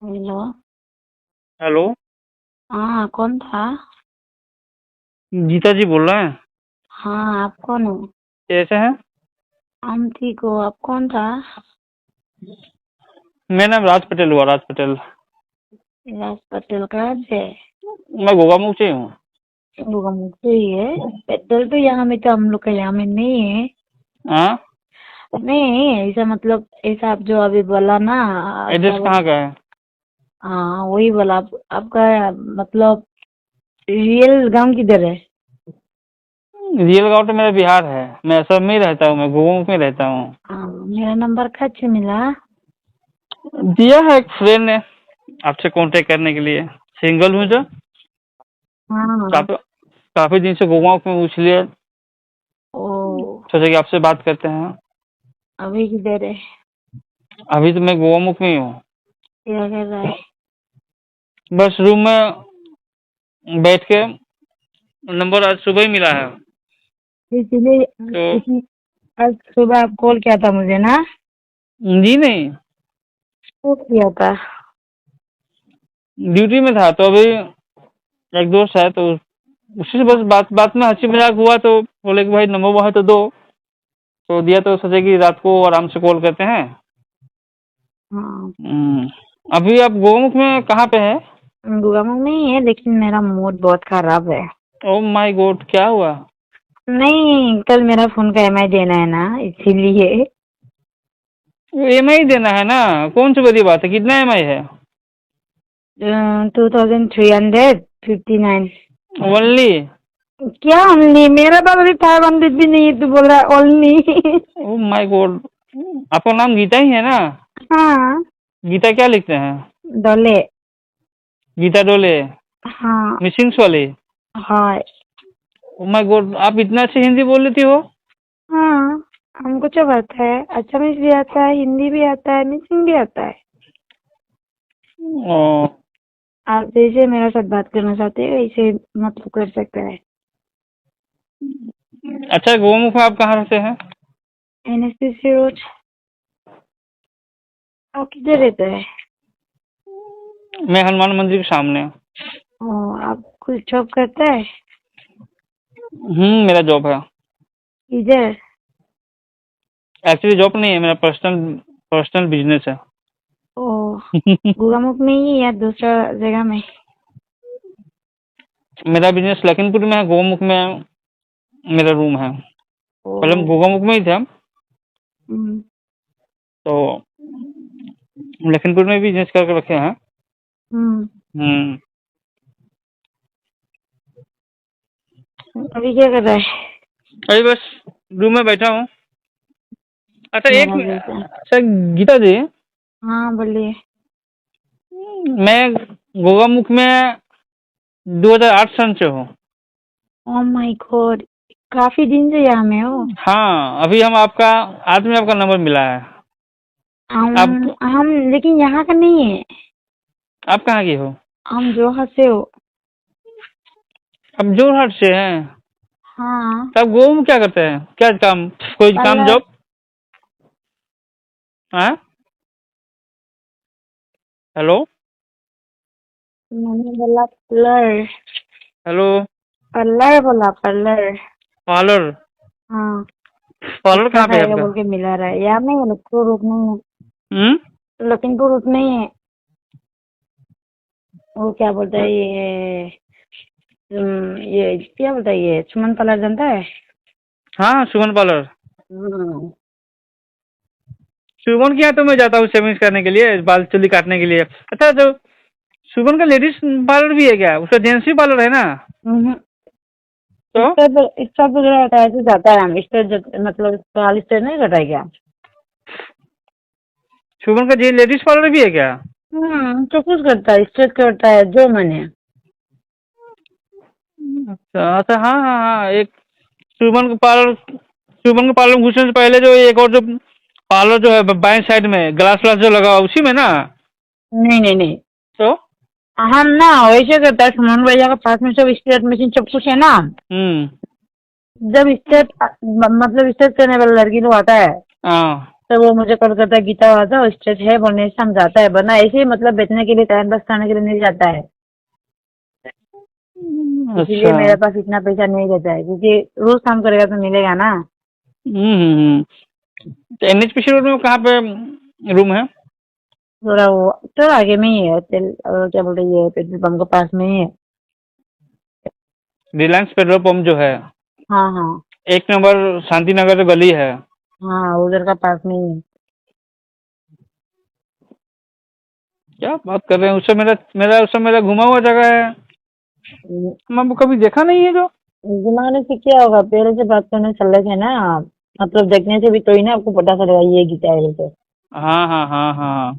Hello. Hello. हाँ, कौन था? गीता जी बोल रहे हैं। हाँ, आप कौन हो? कैसे हैं? हम ठीक हो, आप कौन था? मेरा नाम राज पटेल हुआ, राज पटेल। राज पटेल कहाँ से? मैं गोगामुख से हूँ। गोगामुख से ही है। पटेल तो यहाँ में तो हम लोग के यहाँ में नहीं है। हाँ। नहीं, ऐसा मतलब ऐसा आप जो अभी बोला ना। क्या एड्रेस बोल? कहाँ का है? हाँ, वही बोला आपका मतलब रियल गांव किधर है? रियल गाँव तो मेरा बिहार है। मैं असम में ही रहता हूँ, मैं गोगामुख में रहता हूँ। हाँ, मेरा नंबर कहाँ से मिला? दिया है एक फ्रेंड ने आपसे कांटेक्ट करने के लिए। सिंगल हूँ जो हाँ। काफी काफी दिन से गोगामुख में हूँ, इसलिए ओ। सोचा कि आपसे बात करते हैं। अभी किधर है? अभी तो मैं गोगामुख में ही हूँ। क्या कर रहा है? बस रूम में बैठ के नंबर आज सुबह ही मिला है। इसलिए तो इसी आज सुबह आप कॉल किया था मुझे ना? जी नहीं, वो किया था। ड्यूटी में था। तो अभी एक दोस्त है, तो उसी से बस बात बात में हंसी मजाक हुआ, तो बोले कि भाई नंबर वो है तो दो। तो दिया, तो सोचे कि रात को आराम से कॉल करते हैं। हाँ। अभी आप गोमुख में कहाँ पे है? गुगामुख में ही है, लेकिन मेरा मूड बहुत खराब है। ओ माय गॉड, क्या हुआ? नहीं, कल मेरा फोन का EMI देना है ना, इसीलिए। EMI देना है ना? कौन सी बड़ी बात है, कितना EMI है? 2359। ओनली? क्या ओनली? मेरा पास अभी 500 भी नहीं है, तू बोल रहा है ओनली? Oh my God. आपका नाम गीता ही है ना? हाँ। गीता क्या लिखते हैं? डोले। गीता डोले? हाँ। मिसिंग्स वाली? हाँ। ओ माय गॉड, आप इतना अच्छी हिंदी बोल लेती हो? हाँ, हमको सब आता है, असमीज भी आता है, हिंदी भी आता है, मिसिंग भी आता है। ओ, आप जैसे मेरे साथ बात करना चाहते हैं वैसे मतलब कर सकते हैं। अच्छा, गोमुख में आप कहाँ रहते हैं? NSPC road. आप किधर रहते हैं? मैं हनुमान मंदिर के सामने। ओ, आप कुछ जॉब करते हैं? मेरा जॉब है। इधर? एक्चुअली जॉब नहीं है, मेरा पर्सनल पर्सनल बिजनेस है। ओ, गुगामुख में ही या दूसरा जगह में? मेरा बिजनेस लखनपुर में है, गोमुख में मेरा रूम है। ओ। पहले हम गोगामुख में ही थे, हम्म। तो लखनपुर में बिजनेस करके रखे हैं। हम्म। हम्म। अभी क्या कर रहा है? अभी बस रूम में बैठा हूँ। अच्छा एक मेरा जैसा। अच्छा गीता जी, हाँ, बोलिए। मैं गोगामुख में 2008 सन से हूँ। ओ माय गॉड, काफी दिन से यहाँ में हो। हाँ, अभी हम आपका आज में आपका नंबर मिला है। आप हम लेकिन यहाँ का नहीं है। आप कहाँ की हो? हम जोहार से हो। आप जोरहाट से हैं? हाँ। तो आप गोवा में क्या करते हैं, क्या काम, कोई काम पार्लर। जॉब? हाँ। हेलो। मैंने बोला पार्लर। हेलो। पार्लर बोला, पार्लर। पार्लर? हाँ। पार्लर गुटखा कहाँ पे है खाएगा आपका? बोल के मिला रहा है, यार नहीं है, लखनऊ रूट नहीं हम्म। है, लखनपुर रूट नहीं है। वो क्या बोलता है ये? ये क्या बोलता है ये, सुमन पार्लर जानता है? हाँ, सुमन पार्लर। हम्म। सुमन के यहाँ तो मैं जाता हूँ शेविंग करने के लिए, बाल चुली काटने के लिए। अच्छा, तो सुमन का लेडीज पार्लर भी है क्या? उसका जेंट्स भी पार्लर है ना? हम्म। तो इसका तो ऐसे जाता है, हम स्टेट मतलब बाल स्टेट नहीं कटाई क्या? सुमन का जे लेडीज पार्लर भी है क्या? तो कुछ करता है, स्ट्रेट करता है जो मैंने। अच्छा अच्छा, हाँ हाँ हाँ, एक सुमन के पार्लर में घुसने से पहले जो एक और जो पार्लर जो है बाएं साइड में ग्लास ग्लास जो लगा हुआ, उसी में ना? नहीं नहीं नहीं। तो हम ना वैसे करता है, सुमन भैया के पास में सब स्टेट मशीन सब कुछ है ना। हम्म। जब स्टेट मतलब स्टेट करने वाला लड़की लोग आता है, हाँ तो वो मुझे कॉल करता है, गीता आ जाओ, स्ट्रेच है बोलने से समझाता है, वरना ऐसे ही मतलब बेचने के लिए टाइम पास करने के लिए नहीं जाता है। इसीलिए अच्छा। मेरे पास इतना पैसा नहीं रहता है, क्योंकि रोज काम करेगा तो मिलेगा ना। तो NHPC रोड में कहाँ पे रूम है? थोड़ा वो थोड़ा आगे में ही है, क्या बोलते हैं, ये पेट्रोल पंप के पास में ही है। रिलायंस पेट्रोल पंप जो है, हाँ हाँ 1 नंबर शांति नगर गली है। हाँ, उधर का पास में ही है। क्या बात कर रहे हैं? उससे मेरा मेरा उससे मेरा घुमा हुआ जगह है, मैं कभी देखा नहीं है जो। घुमाने से क्या होगा, पहले से बात करने चल रहे थे ना, मतलब देखने से भी तो ही ना आपको पता चलेगा ये गीता है तो। हाँ हाँ हाँ हाँ।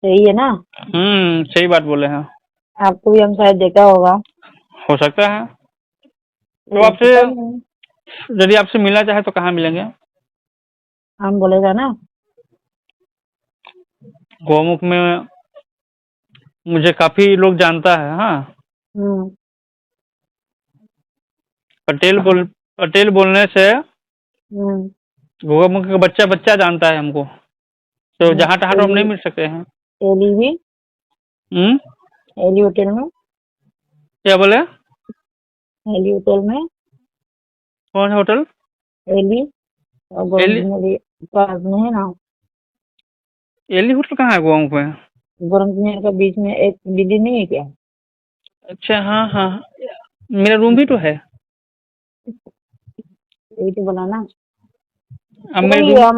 सही है ना। सही बात बोले हैं। आपको भी हम शायद देखा होगा। हो सकता है। तो तो आपसे पता नहीं, यदि आपसे मिलना चाहे तो कहाँ मिलेंगे? हम बोलेगा ना। गोमुख में मुझे काफी लोग जानता है। हाँ, हम्म पटेल बोलने से हम्म गोमुख का बच्चा बच्चा जानता है हमको। तो जहाँ तहाँ तो हम नहीं मिल सकते हैं। एली भी, हम्म एली होटल में, क्या बोले? एली होटल में, कौन सा होटल? एली और एली गोरंजनरी पास में है ना। एली होटल कहाँ है गोमुख में? गोरंजनरी का बीच में एक दीदी नहीं है क्या? अच्छा, हाँ हाँ, मेरा रूम भी तो है। यही तो बोला ना। अब मेरे वही रूम। हम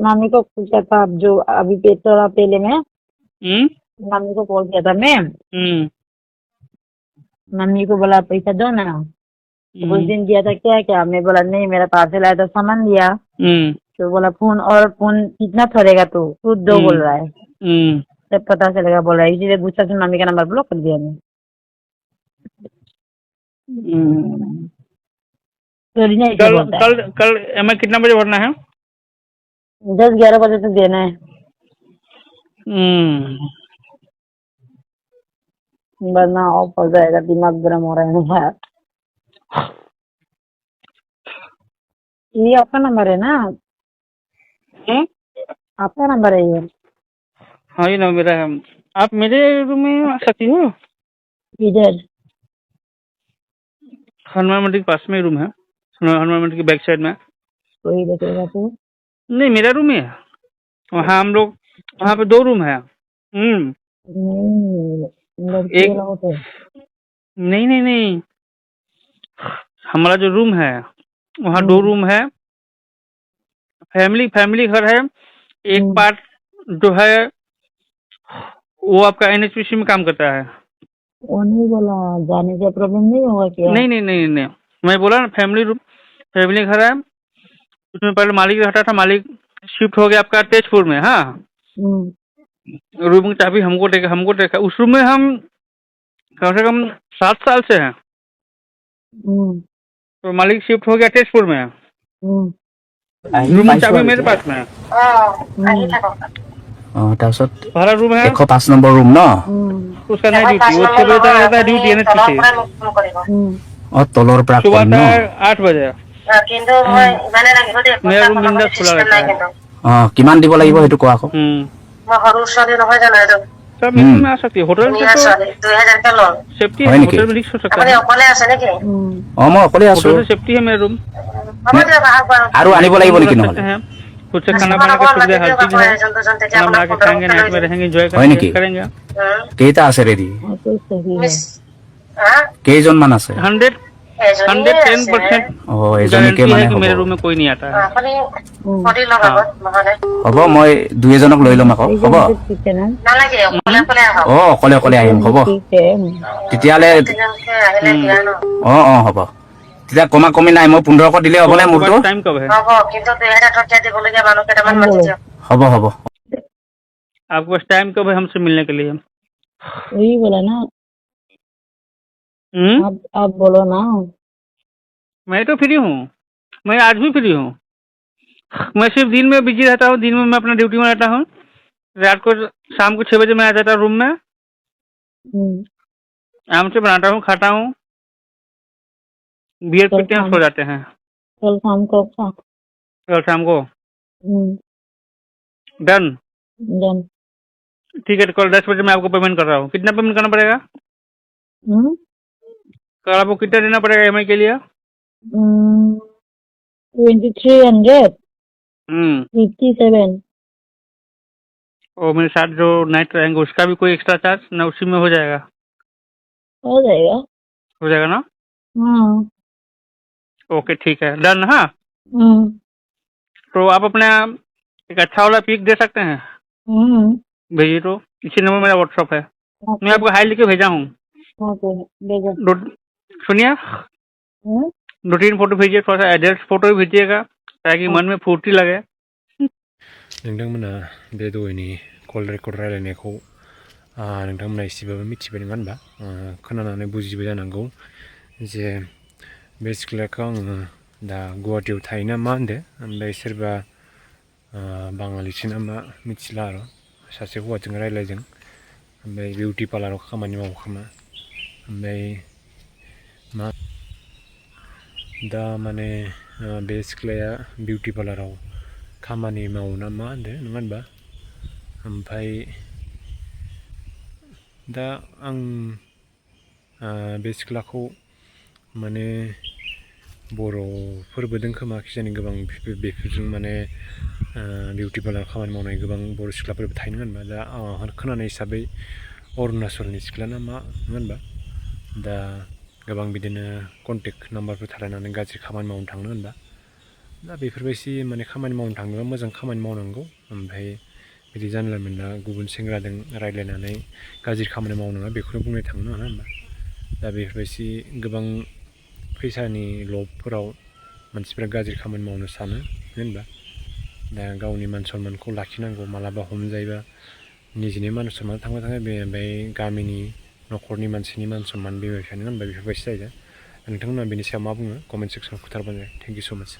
मामी को पूछा था, जो अभी थोड़ा पहले में हम्म मम्मी को कॉल किया था मैं। हम्म मम्मी को बोला पैसा दो ना, तो उस दिन दिया था क्या क्या, मैं बोला नहीं, मेरा पार्सल आया था, सामान दिया। हम्म तो बोला फोन, और फोन कितना छोड़ेगा तू, खुद दो हम्म बोल रहा है, हम्म तब पता चलेगा बोल रहा है। इसीलिए गुस्सा से मम्मी का नंबर ब्लॉक कर दिया मैं। हम्म। चोरी नहीं ऐसे कल बोलता है। कल कल हमें कितना बजे भरना है? 10-11 बजे तक देना है, हम्म वरना ऑफ हो जाएगा। दिमाग गर्म हो रहा है मेरा। ये आपका नंबर है ना? हम्म? आपका नंबर है ये? हाँ, ये ना मेरा है। आप मेरे रूम में आ सकती हो। इधर हनुमान मंदिर के पास में रूम है, हनुमान मंदिर की बैक साइड में। कोई देखेगा तो। नहीं, मेरा रूम ही है। वहाँ हम लोग, वहाँ पे 2 रूम है। नहीं, लड़की एक, वाला होता है। नहीं नहीं नहीं, हमारा जो रूम है वहाँ 2 रूम है। फैमिली फैमिली घर है। एक पार्ट जो है वो आपका NHPC में काम करता है। वो नहीं बोला, जाने से प्रॉब्लम नहीं होगा क्या? नहीं नहीं नहीं नहीं, मैं बोला ना फैमिली रूम, फैमिली घर है। उसमें पहले मालिक रहता था, मालिक शिफ्ट हो गया आपका तेजपुर में। हाँ, हम्म रूम की चाबी हमको देखा। उस रूम में हम कम से कम 7 साल से हैं। हम्म तो मालिक शिफ्ट हो गया तेजपुर में। हम्म रूम की चाबी मेरे पास में है। তাৰপিছত पहला रूम है 105 নম্বৰ ৰুম ন? उसका नहीं ड्यूटी, वो 6 बजे तक रहता है ड्यूटी NHPC। তলৰ পৰা सुबह কৰিম आता ন? है 8 बजे। मेरा रूम बिंदास खुला रहता है। কিমান দিব লাগিব সেইটো কোৱা আকৌ। सब मिल में आ सकती है। होटल से तो सेफ्टी হয় है, নেকি? होटल में रिस्क हो सकता है। মই অকলে আছো। होटल से सेफ्टी है मेरा रूम। আৰু আনিব লাগিব নেকি रख सकते নহ'লে? हैं, खुद से खाना बनाने की सुविधा हर चीज है। खाना बना के खाएंगे, नाइट में रहेंगे, एंजॉय হয় নেকি? करेंगे। কেইটা আছে ৰেডি? तो सही है। কেইজনমান আছে? 110% এজনীকে गारंटी है মানে कि হ'ব। मेरे रूम में कोई नहीं आता है। হ'ব মই 2 এজনক লৈ ল'ম আকৌ। হ'ব? ठीक है ना? অকলে অকলে আহিম। হ'ব? ठीक है। তেতিয়াহ'লে হ'ব। তেতিয়া কমা কমি নাই, মই 1500 দিলে হ'বনে आपके মোৰটো? पास टाइम कब है? হ'ব হ'ব। आपके पास टाइम कब है हमसे मिलने के लिए? वही बोला ना, आप बोलो ना। मैं तो फ्री हूँ, मैं आज भी फ्री हूँ। मैं सिर्फ दिन में बिजी रहता हूँ, दिन में मैं अपना ड्यूटी में रहता हूँ। रात को शाम को 6 बजे मैं आ जाता हूँ रूम में, आराम से बनाता हूँ, खाता हूँ, बियर पीते हैं, सो जाते हैं। कल शाम को कल शाम को डन। डन। ठीक है, तो कल 10 बजे मैं आपको पेमेंट कर रहा हूँ। कितना पेमेंट करना पड़ेगा? कल आपको कितना देना पड़ेगा EMI के लिए? 2300 हम्म। 57। और मेरे साथ जो नाइट रहेंगे उसका भी कोई एक्स्ट्रा चार्ज ना, उसी में हो जाएगा? हो जाएगा। हो जाएगा ना? ओके ठीक है, डन। हाँ, तो आप अपना एक अच्छा वाला पिक दे सकते हैं? भेजिए तो। इसी नंबर मेरा व्हाट्सअप है, मैं आपको हाई लिख के भेजा हूँ। ओके भेजो। सुनिए, 2-3 फोटो भेजिए, थोड़ा सा एडल्ट फोटो भी भेजिएगा ताकि मन में फुर्ती लगे। नोंथांमोना बे दहायनि कल रेकर्ड रायलायनायखौ नोंथांमोना एसेबाबो मिथिबाय नङा होनबा? खोनानानै बुजिबाय जानांगौ जे बे सिख्लाखौ आङो दा गुवाहाटियाव थायो ना मा होनदो, ओमफ्राय सोरबा बाङालिसो ना मा मिथिला आरो सासे हौवाजों रायलायदों, ओमफ्राय बिउटि पार्लाराव खामानि मावो खोमा। ओमफ्राय मा दा माने बे सिख्लाया बिउटि पार्लाराव खामानि मावो ना मा होनदो नङा होनबा? ओमफ्राय दा आं बे सिख्लाखौ माने बर'फोरबो दों खोमा खिजानि गोबां बेफोरजों माने बिउटि पार्लार खामानि मावनाय गोबां बर' सिख्लाफोरबो थायो नङा होनबा? दा खोनानाय हिसाबै अरुणाचलनि सिख्ला ना मा नङा होनबा? दा गोबां बिदिनो कन्टेक्ट नाम्बारफोर थालायनानै गाज्रि खामानि मावनो थाङो होनबा? दा बेफोरबायदि माने खामानि मावनो थाङोबा मोजां खामानि मावनांगौ, ओमफ्राय बिदि जानला मोनला गुबुन सेंग्राजों रायज्लायनानै गाज्रि खामानि मावनाङा बेखौनो बुंनो थाङो नङा होनबा? दा बेफोरबायदि गोबां फैसानि लबफोराव मानसिफ्रा गाज्रि खामानि मावनो सानो होनबा? दा गावनि मान सन्मानखौ लाखिनांगौ, मालाबा हमजायोबा निजिनि मान सन्मान थांबाय थाङो, बे ओमफ्राय गामिनि न'खरनि मानसिनि मान सन्मान बिमा बिफानि होनबा बेफोरबायदि जायो। नोंथांमोना बेनि सायाव मा बुङो? कमेन्ट सेक्सनाव खोन्थाबानो जाबाय। थेंक इउ स' माच।